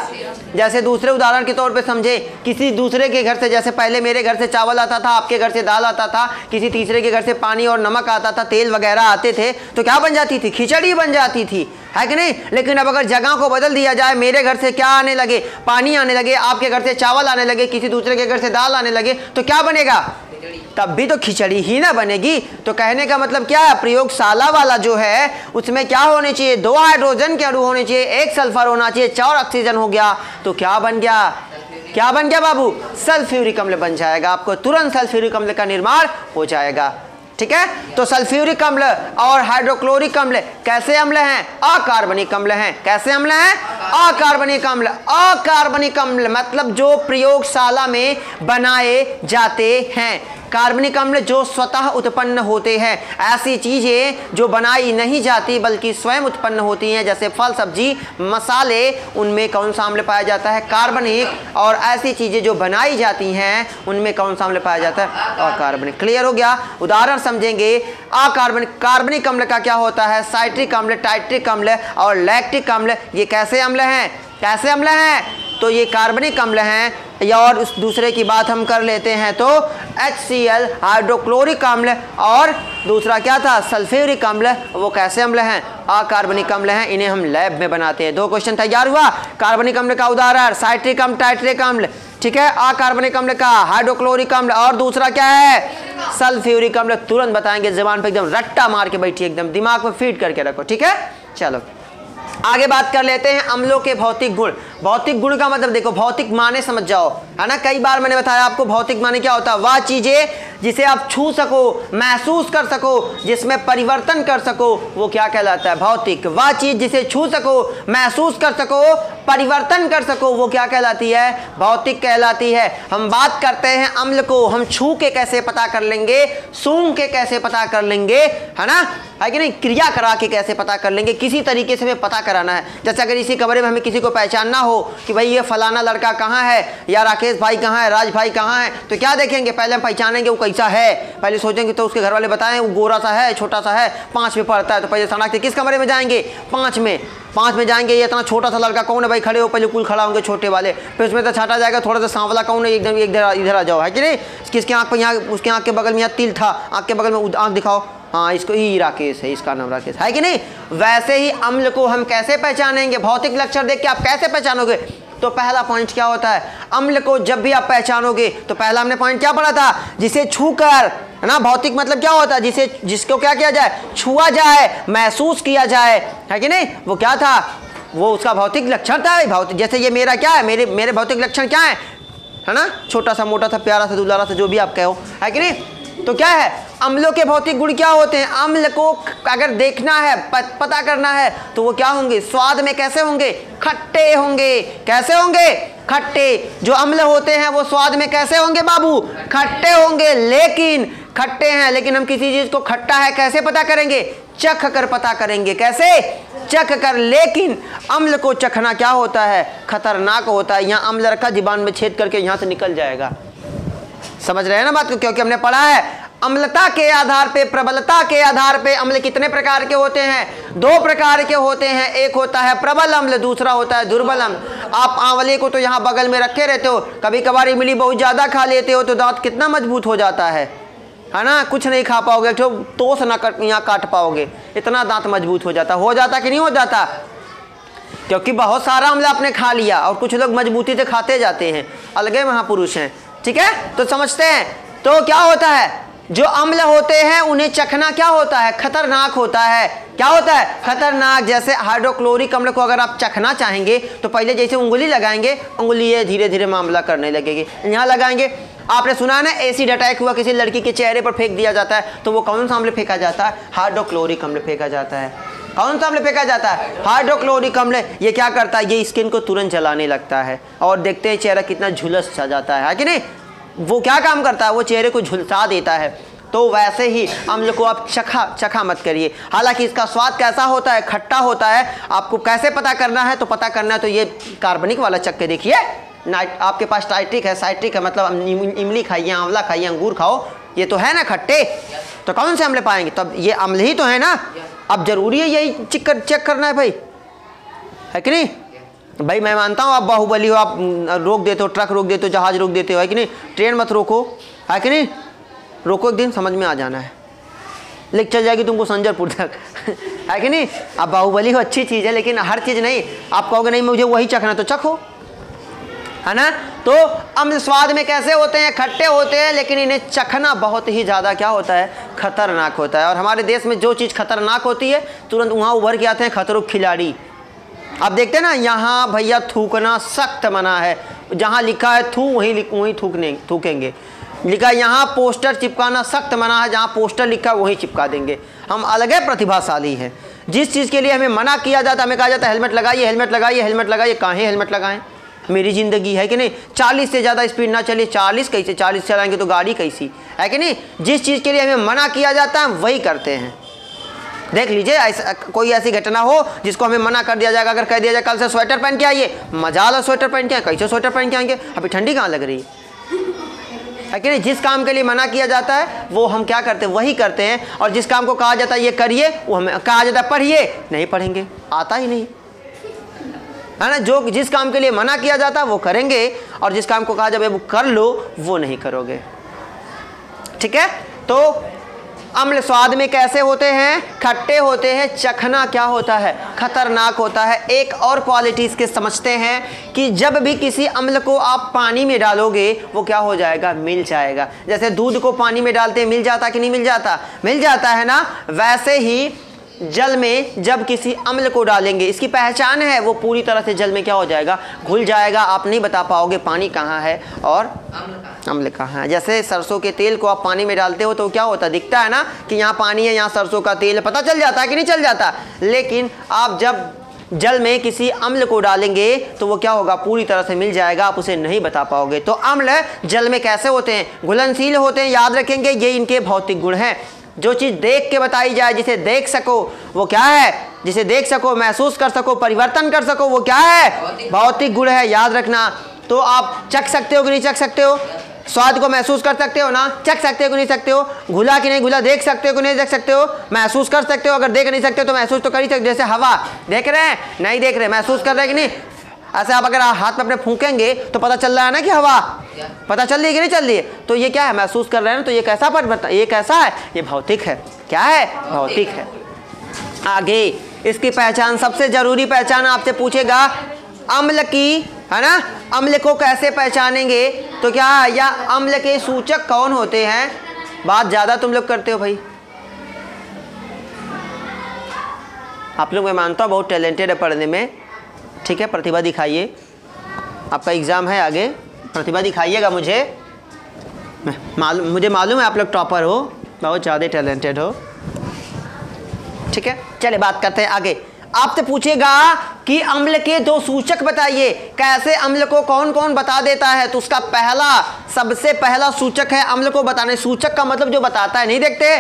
[SPEAKER 1] जैसे दूसरे उदाहरण के तौर पे समझे, किसी दूसरे के घर से, जैसे पहले मेरे घर से चावल आता था, आपके घर से दाल आता था, किसी तीसरे के घर से पानी और नमक आता था, तेल वगैरह आते थे, तो क्या बन जाती थी? खिचड़ी बन जाती थी, है कि नहीं? लेकिन अब अगर जगह को बदल दिया जाए, मेरे घर से क्या आने लगे? पानी आने लगे, आपके घर से चावल आने लगे, किसी दूसरे के घर से दाल आने लगे, तो क्या बनेगा? तब भी तो खिचड़ी ही ना बनेगी। तो कहने का मतलब क्या है? प्रयोगशाला वाला जो है उसमें क्या होने चाहिए? 2 हाइड्रोजन के अणु होने चाहिए, 1 सल्फर होना चाहिए, 4 ऑक्सीजन हो गया, तो क्या बन गया? क्या बन गया बाबू? सल्फ्यूरिक अम्ल बन जाएगा। आपको तुरंत सल्फ्यूरिक अम्ल का निर्माण हो जाएगा। ठीक है, तो सल्फ्यूरिक अम्ल और हाइड्रोक्लोरिक अम्ल कैसे अम्ल हैं? अकार्बनिक अम्ल हैं। कैसे अम्ल हैं? अकार्बनिक अम्ल। अकार्बनिक अम्ल मतलब जो प्रयोगशाला में बनाए जाते हैं। कार्बनिक अम्ल जो स्वतः उत्पन्न होते हैं, ऐसी चीज़ें जो बनाई नहीं जाती बल्कि स्वयं उत्पन्न होती हैं, जैसे फल, सब्जी, मसाले, उनमें कौन सा अम्ल पाया जाता है? कार्बनिक। और ऐसी चीज़ें जो बनाई जाती हैं उनमें कौन सा अम्ल पाया जाता है? अकार्बनिक। क्लियर हो गया? उदाहरण समझेंगे। अकार्बनिक कार्बनिक अम्ल का क्या होता है? साइट्रिक अम्ल, टाइट्रिक अम्ल और लैक्टिक अम्ल। ये कैसे अम्ल हैं? कैसे अम्ल हैं? तो ये कार्बनिक अम्ल हैं। या और उस दूसरे की बात हम कर लेते हैं तो HCl हाइड्रोक्लोरिक अम्ल, और दूसरा क्या था? सल्फ्यूरिक अम्ल। वो कैसे अम्ल हैं? अकार्बनिक अम्ल हैं। इन्हें हम लैब में बनाते हैं। 2 क्वेश्चन तैयार हुआ। कार्बनिक अम्ल का उदाहरण साइट्रिक अम्ल, टाइट्रिक अम्ल, ठीक है। अकार्बनिक अम्ल का हाइड्रोक्लोरिक अम्ल, और दूसरा क्या है? सल्फ्यूरिक अम्ल। तुरंत बताएंगे, जुबान पे एकदम रट्टा मार के बैठिए, एकदम दिमाग में फीड करके रखो। ठीक है, चलो आगे बात कर लेते हैं अम्लों के भौतिक गुण। भौतिक गुण का मतलब देखो, भौतिक माने समझ जाओ, है ना। कई बार मैंने बताया आपको भौतिक माने क्या होता है? वह चीजें जिसे आप छू सको, महसूस कर सको, जिसमें परिवर्तन कर सको, वो क्या कहलाता है? भौतिक। वह चीज जिसे छू सको, महसूस कर सको, परिवर्तन कर सको, वो क्या कहलाती है? भौतिक कहलाती है। हम बात करते हैं अम्ल को, हम छू के कैसे पता कर लेंगे? सूंघ के कैसे पता कर लेंगे? है ना, है कि नहीं? क्रिया करा के कैसे पता कर लेंगे? किसी तरीके से हमें पता कराना है। जैसे अगर इसी कमरे में हमें किसी को पहचानना हो कि भाई ये फलाना लड़का कहाँ है, या राकेश भाई कहाँ है, राज भाई कहाँ है, तो क्या देखेंगे? पहले हम पहचानेंगे वो कैसा है। पहले सोचेंगे तो उसके घर वाले बताएं वो गोरा सा है, छोटा सा है, 5 में पढ़ता है, तो पहले शनाख्त किस कमरे में जाएंगे? 5 में जाएंगे। ये इतना छोटा सा लड़का कौन है भाई? खड़े हो, पहले कुल खड़ा होंगे छोटे वाले, फिर उसमें तो छाटा जाएगा थोड़ा सा सांवला कौन है, एकदम इधर आ जाओ, है कि नहीं? किसके आँख पर यहाँ, उसके आँख के बगल में यहाँ तिल था, आँख के बगल में आँख दिखाओ, हाँ इसको ही राकेश है, इसका नाम राकेश है कि नहीं? वैसे ही अम्ल को हम कैसे पहचानेंगे? भौतिक लक्षण देख के आप कैसे पहचानोगे? तो पहला पॉइंट क्या होता है? अम्ल को जब भी आप पहचानोगे तो पहला हमने पॉइंट क्या पढ़ा था? जिसे छूकर, है ना। भौतिक मतलब क्या होता है? जिसको क्या किया जाए? छुआ जाए, महसूस किया जाए, है कि नहीं? वो क्या था? वो उसका भौतिक लक्षण था। भौतिक जैसे ये मेरा क्या है? मेरे भौतिक लक्षण क्या है ना? छोटा सा, मोटा सा, प्यारा सा, दुलारा सा, जो भी आप कहो, है कि नहीं? तो क्या है? अम्लों के भौतिक गुण क्या होते हैं? अम्ल को अगर देखना है, पता करना है, तो वो क्या होंगे? स्वाद में कैसे होंगे? खट्टे होंगे। कैसे होंगे? खट्टे। जो अम्ल होते हैं वो स्वाद में कैसे होंगे बाबू? खट्टे होंगे। लेकिन खट्टे हैं, लेकिन हम किसी चीज को खट्टा है कैसे पता करेंगे? चख कर पता करेंगे। कैसे? चख कर। लेकिन अम्ल को चखना क्या होता है? खतरनाक होता है। यहाँ अम्ल रखा, जुबान में छेद करके यहाँ से निकल जाएगा। समझ रहे हैं ना बात को? क्योंकि हमने पढ़ा है अम्लता के आधार पे, प्रबलता के आधार पे अम्ल कितने प्रकार के होते हैं? 2 प्रकार के होते हैं। एक होता है प्रबल अम्ल, दूसरा होता है दुर्बल अम्ल। आप आंवले को तो यहाँ बगल में रखे रहते हो, कभी कभार इमली बहुत ज़्यादा खा लेते हो तो दांत कितना मजबूत हो जाता है ना। कुछ नहीं खा पाओगे, तो ना यहाँ काट पाओगे, इतना दांत मजबूत हो जाता कि नहीं हो जाता? क्योंकि बहुत सारा अम्ल आपने खा लिया, और कुछ लोग मजबूती से खाते जाते हैं, अलगे महापुरुष हैं। ठीक है, तो समझते हैं। तो क्या होता है? जो अम्ल होते हैं उन्हें चखना क्या होता है? खतरनाक होता है। क्या होता है? खतरनाक। जैसे हाइड्रोक्लोरिक अम्ल को अगर आप चखना चाहेंगे तो पहले जैसे उंगली लगाएंगे, उंगली ये धीरे धीरे मामला करने लगेगी। यहाँ लगाएंगे, आपने सुना ना एसिड अटैक हुआ, किसी लड़की के चेहरे पर फेंक दिया जाता है, तो वो कौन सा अम्ल फेंका जाता है? हाइड्रोक्लोरिक अम्ल फेंका जाता है। कौन सा अम्ल फेंका जाता है? हाइड्रोक्लोरिक अम्ल। ये क्या करता है? ये स्किन को तुरंत जलाने लगता है, और देखते हैं चेहरा कितना झुलस सा जाता है कि नहीं? वो क्या काम करता है? वो चेहरे को झुलसा देता है। तो वैसे ही अम्ल को आप चखा मत करिए। हालांकि इसका स्वाद कैसा होता है? खट्टा होता है। आपको कैसे पता करना है? तो पता करना है तो ये कार्बनिक वाला चख के देखिए, आपके पास साइट्रिक है मतलब इमली खाइए, आंवला खाइए, अंगूर खाओ, ये तो है ना खट्टे, तो कौन से अम्ल पाएंगे? तब ये अम्ल ही तो है ना। अब जरूरी है यही चेक करना है भाई, है कि नहीं? भाई मैं मानता हूँ आप बाहुबली हो, आप रोक देते हो, ट्रक रोक देते हो, जहाज रोक देते हो, है कि नहीं? ट्रेन मत रोको, है कि नहीं? रोको, एक दिन समझ में आ जाना है, लेके चल जाएगी तुमको संजरपुर तक है कि नहीं? आप बाहुबली हो, अच्छी चीज़ है, लेकिन हर चीज़ नहीं। आप कहोगे नहीं मुझे वही चखना, तो चखो, है ना? तो अम्ल स्वाद में कैसे होते हैं? खट्टे होते हैं, लेकिन इन्हें चखना बहुत ही ज़्यादा क्या होता है? खतरनाक होता है। और हमारे देश में जो चीज़ खतरनाक होती है तुरंत वहाँ उभर के आते हैं खतरों के खिलाड़ी। आप देखते हैं ना, यहाँ भैया थूकना सख्त मना है, जहाँ लिखा है थू वहीं थूकेंगे। लिखा यहाँ पोस्टर चिपकाना सख्त मना है, जहाँ पोस्टर लिखा है वहीं चिपका देंगे। हम अलग है, प्रतिभाशाली हैं। जिस चीज़ के लिए हमें मना किया जाता है, हमें कहा जाता है हेलमेट लगाइए, हेलमेट लगाइए, हेलमेट लगाइए, काहे हेलमेट लगाएं? मेरी ज़िंदगी है कि नहीं? 40 से ज़्यादा स्पीड ना चलिए। 40 कैसे? 40 चलाएंगे तो गाड़ी कैसी, है कि नहीं? जिस चीज़ के लिए हमें मना किया जाता है वही करते हैं। देख लीजिए, ऐसा कोई ऐसी घटना हो जिसको हमें मना कर दिया जाएगा, अगर कह दिया जाए कल से स्वेटर पहन के आइए, मजाल स्वेटर पहन के आए, कैसे स्वेटर पहन के आएंगे? अभी ठंडी कहाँ लग रही है कि नहीं? जिस काम के लिए मना किया जाता है वो हम क्या करते हैं? वही करते हैं। और जिस काम को कहा जाता है ये करिए, वो हमें कहा जाता है पढ़िए, नहीं पढ़ेंगे, आता ही नहीं, है ना? जो जिस काम के लिए मना किया जाता है वो करेंगे, और जिस काम को कहा जाए वो कर लो, वो नहीं करोगे। ठीक है? तो अम्ल स्वाद में कैसे होते हैं? खट्टे होते हैं। चखना क्या होता है? खतरनाक होता है। एक और क्वालिटी इसके समझते हैं कि जब भी किसी अम्ल को आप पानी में डालोगे वो क्या हो जाएगा? मिल जाएगा। जैसे दूध को पानी में डालते हैं, मिल जाता कि नहीं मिल जाता? मिल जाता है ना। वैसे ही जल में जब किसी अम्ल को डालेंगे, इसकी पहचान है, वो पूरी तरह से जल में क्या हो जाएगा? घुल जाएगा। आप नहीं बता पाओगे पानी कहाँ है और अम्ल कहाँ है। जैसे सरसों के तेल को आप पानी में डालते हो तो क्या होता है? दिखता है ना कि यहाँ पानी है, यहाँ सरसों का तेल है, पता चल जाता है कि नहीं चल जाता? लेकिन आप जब जल में किसी अम्ल को डालेंगे तो वो क्या होगा? पूरी तरह से मिल जाएगा, आप उसे नहीं बता पाओगे। तो अम्ल जल में कैसे होते हैं? घुलनशील होते हैं। याद रखेंगे, ये इनके भौतिक गुण हैं। जो चीज़ देख के बताई जाए, जिसे देख सको वो क्या है? जिसे देख सको, महसूस कर सको, परिवर्तन कर सको, वो क्या है? भौतिक गुण है। याद रखना। तो आप चख सकते हो कि नहीं चख सकते हो? स्वाद को महसूस कर सकते हो ना? चख सकते हो कि नहीं सकते हो? घुला कि नहीं घुला देख सकते हो कि नहीं देख सकते हो? महसूस कर सकते हो। अगर देख नहीं सकते हो तो महसूस तो कर ही सकते हो। जैसे हवा देख रहे हैं, नहीं देख रहे, महसूस कर रहे हैं कि नहीं? ऐसे आप अगर हाथ में अपने फूंकेंगे तो पता चल रहा है ना कि हवा, पता चल रही है कि नहीं चल रही है? तो ये क्या है? महसूस कर रहे हैं ना। तो ये कैसा परिवर्तन? ये कैसा है? ये भौतिक है। क्या है? भौतिक है। आगे इसकी पहचान, सबसे जरूरी पहचान आपसे पूछेगा अम्ल की, है ना? अम्ल को कैसे पहचानेंगे? तो क्या है? या अम्ल के सूचक कौन होते हैं? बात ज़्यादा तुम लोग करते हो भाई। आप लोग मैं मानता हूँ बहुत टैलेंटेड है पढ़ने में, ठीक है? प्रतिभा दिखाइए, आपका एग्ज़ाम है आगे, प्रतिभा दिखाइएगा। मुझे मालूम है आप लोग टॉपर हो, बहुत ज़्यादा टैलेंटेड हो, ठीक है? चलिए बात करते हैं आगे। आपसे पूछेगा कि अम्ल के दो सूचक बताइए, कैसे अम्ल को कौन कौन बता देता है? तो उसका सबसे पहला सूचक है अम्ल को बताने। सूचक का मतलब जो बताता है। नहीं देखते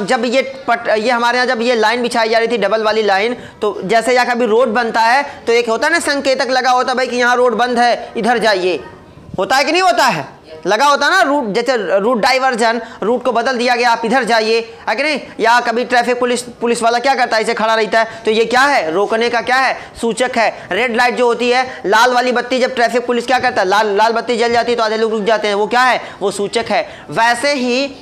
[SPEAKER 1] जब ये हमारे यहाँ जब ये लाइन बिछाई जा रही थी, डबल वाली लाइन, तो जैसे यहाँ कभी रोड बनता है तो एक होता है ना संकेतक लगा होता है भाई कि यहाँ रोड बंद है, इधर जाइए, होता है कि नहीं होता है? लगा होता ना रूट, जैसे रूट डाइवर्जन, रूट को बदल दिया गया, आप इधर जाइए, है कि नहीं? या कभी ट्रैफिक पुलिस वाला क्या करता है? इसे खड़ा रहता है, तो ये क्या है? रोकने का क्या है? सूचक है। रेड लाइट जो होती है, लाल वाली बत्ती, जब ट्रैफिक पुलिस क्या करता है? लाल बत्ती जल जाती है तो आधे लोग रुक जाते हैं, वो क्या है? वो सूचक है। वैसे ही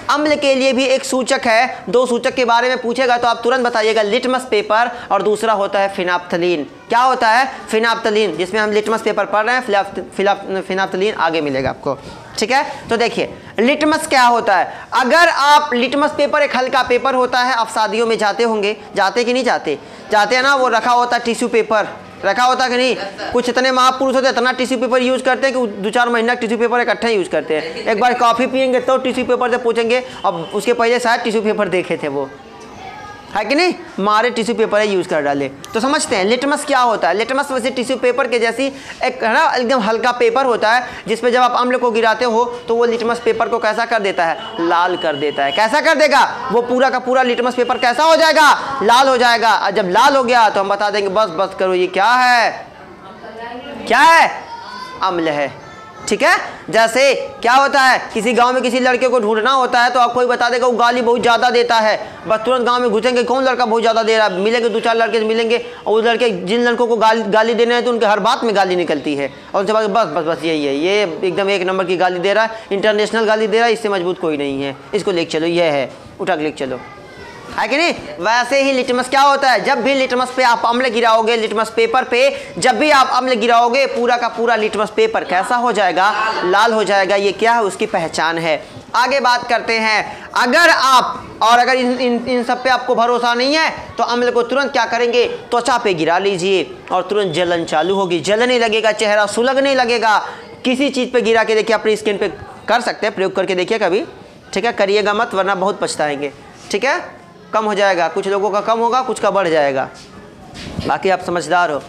[SPEAKER 1] अम्ल के लिए भी एक सूचक है। दो सूचक के बारे में पूछेगा तो आप तुरंत बताइएगा, लिटमस पेपर और दूसरा होता है फिनाप्थलीन। क्या होता है? फिनाप्थलीन, जिसमें हम लिटमस पेपर पढ़ रहे हैं, फिनाप्थलीन आगे मिलेगा आपको, ठीक है? तो देखिए लिटमस क्या होता है। अगर आप लिटमस पेपर एक हल्का पेपर होता है, आप शादियों में जाते होंगे, जाते कि नहीं जाते? जाते हैं ना, वो रखा होता है टिश्यू पेपर, रखा होता कि नहीं? कुछ इतने महापुरुष होते हैं इतना टिश्यू पेपर यूज करते हैं कि 2-4 महीना टिश्यू पेपर इकट्ठा यूज करते हैं। एक बार कॉफ़ी पियेंगे तो टिश्यू पेपर से पूछेंगे, अब उसके पहले शायद टिश्यू पेपर देखे थे वो, है कि नहीं? मारे टिश्यू पेपर यूज़ कर डाले। तो समझते हैं लिटमस क्या होता है। लिटमस वैसे टिश्यू पेपर के जैसी एक है ना, एकदम हल्का पेपर होता है, जिसपे जब आप अम्ल को गिराते हो तो वो लिटमस पेपर को कैसा कर देता है? लाल कर देता है। कैसा कर देगा? वो पूरा का पूरा लिटमस पेपर कैसा हो जाएगा? लाल हो जाएगा। और जब लाल हो गया तो हम बता देंगे बस करो, ये क्या है? क्या है? अम्ल है। ठीक है, जैसे क्या होता है, किसी गांव में किसी लड़के को ढूंढना होता है तो आपको कोई बता देगा वो गाली बहुत ज़्यादा देता है, बस तुरंत गांव में घुसेंगे कौन लड़का बहुत ज़्यादा दे रहा है, मिलेंगे 2-4 लड़के से मिलेंगे और उस लड़के जिन लड़कों को गाली देने हैं तो उनके हर बात में गाली निकलती है और उनसे बस बस बस यही है, ये एकदम 1 नंबर की गाली दे रहा है, इंटरनेशनल गाली दे रहा है, इससे मजबूत कोई नहीं है, इसको लेके चलो, ये है, उठा के लेके चलो, है कि नहीं। वैसे ही लिटमस क्या होता है, जब भी लिटमस पे आप अम्ल गिराओगे, लिटमस पेपर पे जब भी आप अम्ल गिराओगे पूरा का पूरा लिटमस पेपर कैसा हो जाएगा, लाल हो जाएगा। ये क्या है, उसकी पहचान है। आगे बात करते हैं, अगर आप और अगर इन सब पे आपको भरोसा नहीं है तो अम्ल को तुरंत क्या करेंगे, त्वचा पे गिरा लीजिए और तुरंत जलन चालू होगी, जलने लगेगा, चेहरा सुलगने लगेगा। किसी चीज़ पे गिरा के देखिए, अपनी स्किन पे कर सकते हैं, प्रयोग करके देखिए कभी, ठीक है, करिएगा मत वरना बहुत पछताएंगे। ठीक है, कम हो जाएगा, कुछ लोगों का कम होगा, कुछ का बढ़ जाएगा, बाकी आप समझदार हो।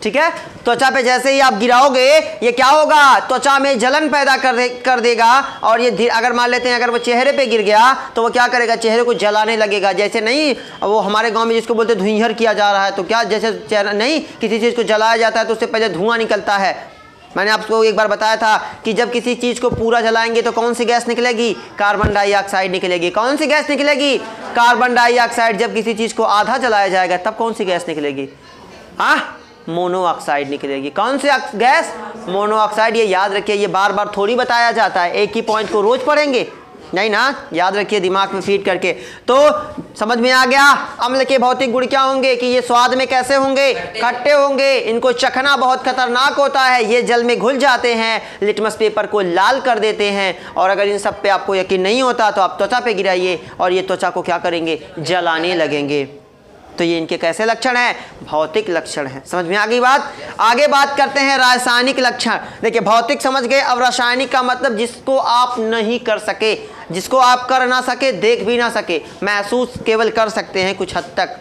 [SPEAKER 1] ठीक है, त्वचा पे जैसे ही आप गिराओगे ये क्या होगा, त्वचा में जलन पैदा कर देगा और ये अगर मान लेते हैं अगर वो चेहरे पे गिर गया तो वो क्या करेगा, चेहरे को जलाने लगेगा। जैसे नहीं वो हमारे गांव में जिसको बोलते धुइंहर किया जा रहा है, तो क्या जैसे चेहरा नहीं किसी चीज़ को जलाया जाता है तो उससे पहले धुआं निकलता है। मैंने आपको एक बार बताया था कि जब किसी चीज़ को पूरा जलाएंगे तो कौन सी गैस निकलेगी, कार्बन डाइऑक्साइड निकलेगी। कौन सी गैस निकलेगी, कार्बन डाइऑक्साइड। जब किसी चीज़ को आधा जलाया जाएगा तब कौन सी गैस निकलेगी, हाँ, मोनोऑक्साइड निकलेगी। कौन सी गैस, मोनोऑक्साइड। ये याद रखिए, ये बार बार थोड़ी बताया जाता है, एक ही पॉइंट को रोज पढ़ेंगे नहीं ना, याद रखिए दिमाग में फीड करके। तो समझ में आ गया अम्ल के भौतिक गुण क्या होंगे, कि ये स्वाद में कैसे होंगे, खट्टे होंगे, इनको चखना बहुत खतरनाक होता है, ये जल में घुल जाते हैं, लिटमस पेपर को लाल कर देते हैं। और अगर इन सब पे आपको यकीन नहीं होता तो आप त्वचा पे गिराइए और ये त्वचा को क्या करेंगे, जलाने लगेंगे। तो ये इनके कैसे लक्षण हैं, भौतिक लक्षण हैं। समझ में आ गई बात। आगे बात करते हैं रासायनिक लक्षण। देखिए भौतिक समझ गए, अब रासायनिक का मतलब जिसको आप नहीं कर सके, जिसको आप कर ना सके, देख भी ना सके, महसूस केवल कर सकते हैं कुछ हद तक।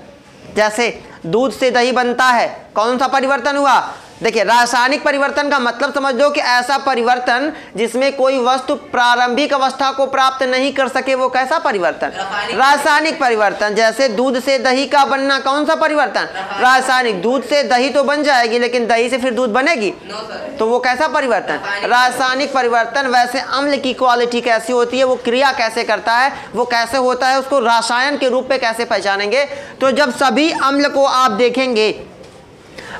[SPEAKER 1] जैसे दूध से दही बनता है, कौन सा परिवर्तन हुआ। देखिए रासायनिक परिवर्तन का मतलब समझ लो कि ऐसा परिवर्तन जिसमें कोई वस्तु प्रारंभिक अवस्था को प्राप्त नहीं कर सके, वो कैसा परिवर्तन, रासायनिक परिवर्तन। जैसे दूध से दही का बनना, कौन सा परिवर्तन, रासायनिक। दूध से दही तो बन जाएगी लेकिन दही से फिर दूध बनेगी, तो वो कैसा परिवर्तन, रासायनिक परिवर्तन। वैसे अम्ल की क्वालिटी कैसी होती है, वो क्रिया कैसे करता है, वो कैसे होता है, उसको रसायन के रूप में कैसे पहचानेंगे। तो जब सभी अम्ल को आप देखेंगे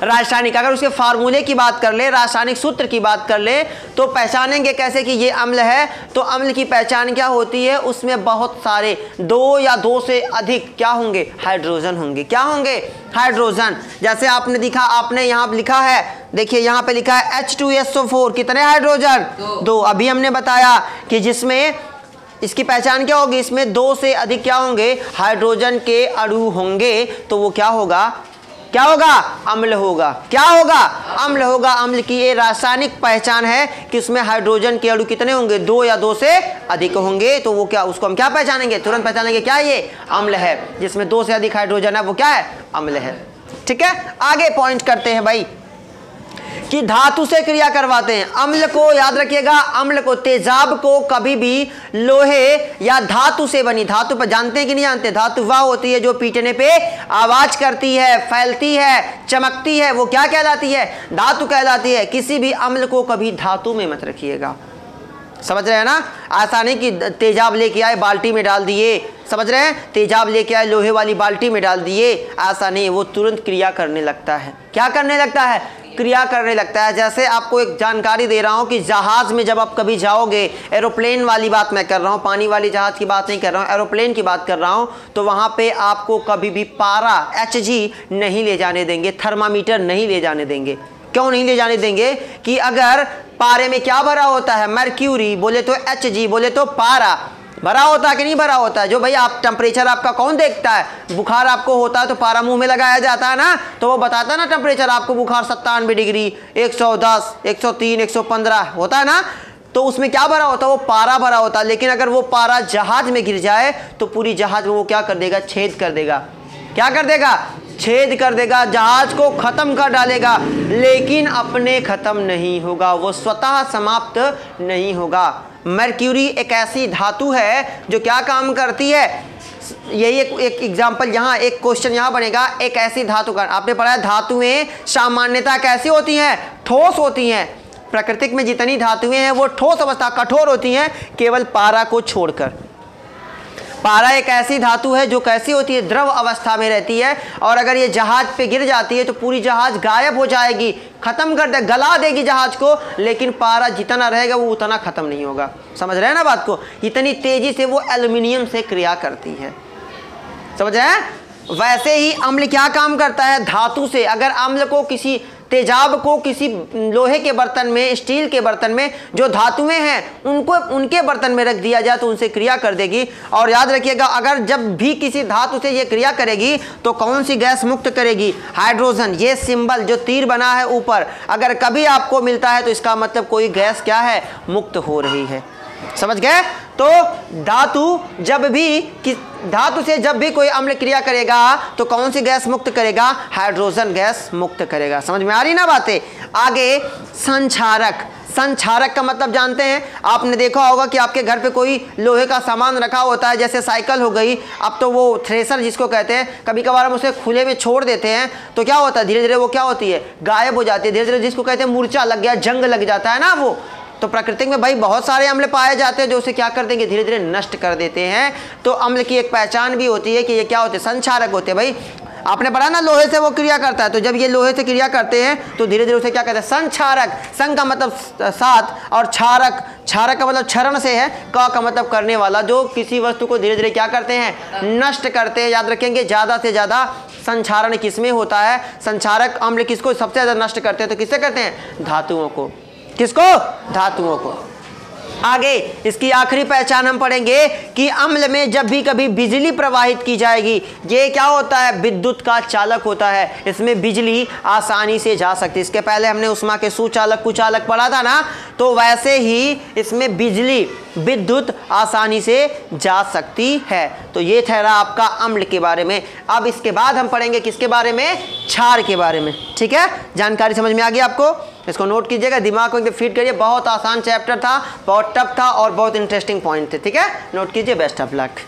[SPEAKER 1] रासायनिक, अगर उसके फार्मूले की बात कर ले, रासायनिक सूत्र की बात कर ले, तो पहचानेंगे कैसे कि ये अम्ल है। तो अम्ल की पहचान क्या होती है, उसमें बहुत सारे 2 या 2 से अधिक क्या होंगे, हाइड्रोजन होंगे। क्या होंगे, हाइड्रोजन। जैसे आपने दिखा, आपने यहाँ लिखा है, देखिए यहाँ पे लिखा है H2SO4, कितने हाइड्रोजन, 2। अभी हमने बताया कि जिसमें इसकी पहचान क्या होगी, इसमें 2 से अधिक क्या होंगे, हाइड्रोजन के अणु होंगे, तो वो क्या होगा, क्या होगा, अम्ल होगा। क्या होगा, अम्ल होगा। अम्ल की ये रासायनिक पहचान है कि उसमें हाइड्रोजन के अणु कितने होंगे, 2 या 2 से अधिक होंगे। तो वो क्या, उसको हम क्या पहचानेंगे, तुरंत पहचानेंगे, क्या ये अम्ल है। जिसमें 2 से अधिक हाइड्रोजन है वो क्या है, अम्ल है। ठीक है, आगे पॉइंट करते हैं भाई कि धातु से क्रिया करवाते हैं। अम्ल को याद रखिएगा, अम्ल को, तेजाब को कभी भी लोहे या धातु से बनी, धातु पर जानते हैं कि नहीं जानते, धातु वह होती है जो पीटने पे आवाज करती है, फैलती है, चमकती है, वो क्या कहलाती है, धातु कहलाती है। किसी भी अम्ल को कभी धातु में मत रखिएगा, समझ रहे हैं ना। ऐसा नहीं कि तेजाब लेके आए बाल्टी में डाल दिए, समझ रहे हैं, तेजाब लेके आए लोहे वाली बाल्टी में डाल दिए, ऐसा नहीं। वो तुरंत क्रिया करने लगता है। क्या करने लगता है, क्रिया करने लगता है। जैसे आपको एक जानकारी दे रहा हूं कि जहाज में जब आप कभी जाओगे, एरोप्लेन वाली बात मैं कर रहा हूं, पानी वाली जहाज की बात नहीं कर रहा हूं, एरोप्लेन की बात कर रहा हूं, तो वहां पे आपको कभी भी पारा HG नहीं ले जाने देंगे, थर्मामीटर नहीं ले जाने देंगे। क्यों नहीं ले जाने देंगे, कि अगर पारे में क्या भरा होता है, मर्क्यूरी, बोले तो HG, बोले तो पारा भरा होता है कि नहीं भरा होता है। जो भाई आप टेम्परेचर आपका कौन देखता है, बुखार आपको होता है तो पारा मुंह में लगाया जाता है ना, तो वो बताता है ना टेम्परेचर आपको, बुखार 97 डिग्री, 110, 103, 115 होता है ना, तो उसमें क्या भरा होता है, वो पारा भरा होता है। लेकिन अगर वो पारा जहाज में गिर जाए तो पूरी जहाज में वो क्या कर देगा, छेद कर देगा। क्या कर देगा, छेद कर देगा, जहाज को खत्म कर डालेगा, लेकिन अपने खत्म नहीं होगा, वो स्वतः समाप्त नहीं होगा। मर्क्यूरी एक ऐसी धातु है जो क्या काम करती है, यही एक एग्जाम्पल, यहाँ एक क्वेश्चन यहाँ बनेगा। एक ऐसी धातु का, आपने पढ़ा है धातुएं सामान्यतः कैसी होती हैं, ठोस होती हैं। प्राकृतिक में जितनी धातुएं हैं वो ठोस अवस्था कठोर होती हैं, केवल पारा को छोड़कर। पारा एक ऐसी धातु है जो कैसी होती है, द्रव अवस्था में रहती है, और अगर ये जहाज पे गिर जाती है तो पूरी जहाज गायब हो जाएगी, खत्म कर दे, गला देगी जहाज को। लेकिन पारा जितना रहेगा वो उतना खत्म नहीं होगा। समझ रहे हैं ना बात को? इतनी तेजी से वो एल्युमिनियम से क्रिया करती है। समझ रहे हैं? वैसे ही अम्ल क्या काम करता है, धातु से अगर अम्ल को किसी तेजाब को किसी लोहे के बर्तन में, स्टील के बर्तन में, जो धातुएं हैं उनको उनके बर्तन में रख दिया जाए तो उनसे क्रिया कर देगी। और याद रखिएगा, अगर जब भी किसी धातु से ये क्रिया करेगी तो कौन सी गैस मुक्त करेगी, हाइड्रोजन। ये सिंबल जो तीर बना है ऊपर अगर कभी आपको मिलता है तो इसका मतलब कोई गैस क्या है, मुक्त हो रही है। समझ गए? तो धातु से जब भी कोई अम्ल क्रिया करेगा तो कौन सी गैस मुक्त करेगा, हाइड्रोजन गैस मुक्त करेगा। समझ में आ रही ना बातें? आगे संक्षारक। संक्षारक का मतलब जानते हैं, आपने देखा होगा कि आपके घर पे कोई लोहे का सामान रखा होता है, जैसे साइकिल हो गई, अब तो वो थ्रेसर जिसको कहते हैं, कभी कभार हम उसे खुले में छोड़ देते हैं तो क्या होता है, धीरे धीरे वो क्या होती है, गायब हो जाती है। धीरे धीरे जिसको कहते हैं मूर्छा लग गया, जंग लग जाता है ना वो। तो प्राकृतिक में भाई बहुत सारे अम्ल पाए जाते हैं जो उसे क्या कर देंगे, धीरे धीरे नष्ट कर देते हैं। तो अम्ल की एक पहचान भी होती है कि ये क्या होते हैं, संक्षारक होते हैं। भाई आपने पढ़ा ना, लोहे से वो क्रिया करता है, तो जब ये लोहे से क्रिया करते हैं तो धीरे धीरे उसे क्या कहते हैं, संक्षारक। संग का मतलब साथ, और क्षारक, क्षारक का मतलब क्षरण से है, का मतलब करने वाला, जो किसी वस्तु को धीरे धीरे क्या करते हैं, नष्ट करते हैं। याद रखेंगे, ज़्यादा से ज़्यादा संक्षारण किसमें होता है, संक्षारक अम्ल किसको सबसे ज़्यादा नष्ट करते हैं, तो किससे करते हैं, धातुओं को। किसको, धातुओं को। आगे इसकी आखिरी पहचान हम पढ़ेंगे कि अम्ल में जब भी कभी बिजली प्रवाहित की जाएगी, ये क्या होता है, विद्युत का चालक होता है। इसमें बिजली आसानी से जा सकती है। इसके पहले हमने उष्मा के सुचालक कुचालक पढ़ा था ना, तो वैसे ही इसमें बिजली विद्युत आसानी से जा सकती है। तो ये ठहरा आपका अम्ल के बारे में। अब इसके बाद हम पढ़ेंगे किसके बारे में, क्षार के बारे में। ठीक है, जानकारी समझ में आ गई आपको? इसको नोट कीजिएगा, दिमाग को एकदम फिट करिए। बहुत आसान चैप्टर था, बहुत टफ था और बहुत इंटरेस्टिंग पॉइंट थे। ठीक है, नोट कीजिए। Best of luck.